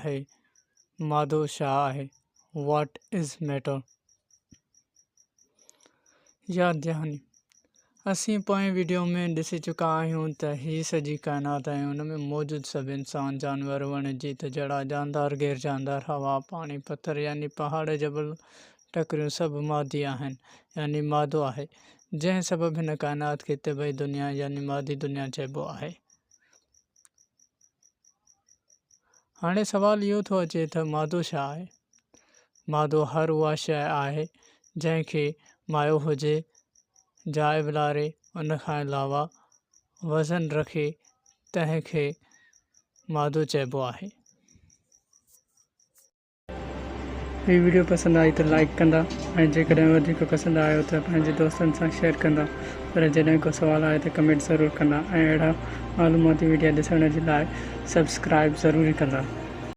आहे, मादो छा आहे, व्हाट इज़ मैटर। याद दहानी असीं पोएं वीडियो में ॾिसी चुका आहियूं त हीअ सॼी काइनात ऐं उन में मौजूदु सभु इंसान, जानवर, वण, जीत, जड़ा, जानदार, गैर जानदार, हवा, पाणी, पत्थर यानी पहाड़, जबल, टकरियूं सभु मादी आहिनि यानी मादो आहे, जंहिं सबबु हिन काइनात खे तिबई दुनिया यानी मादी दुनिया चइबो आहे। हाणे सवाल इहो थो अचे त मादो छा आहे। मादो हर उहा शइ आहे जंहिंखे मायो हुजे, जाइ बिलारे, उन खां अलावा वज़न रखे, तंहिंखे मादो चइबो आहे। ही वीडियो पसंदि आई त लाइक कंदा ऐं जेकॾहिं वधीक पसंदि आयो त पंहिंजे दोस्तनि सां शेयर कंदा। पर जॾहिं को सुवाल आहे त कमेंट ज़रूरु कंदा ऐं अहिड़ा मालूमाती वीडियो ॾिसण जे लाइ सब्सक्राइब ज़रूरी कंदा।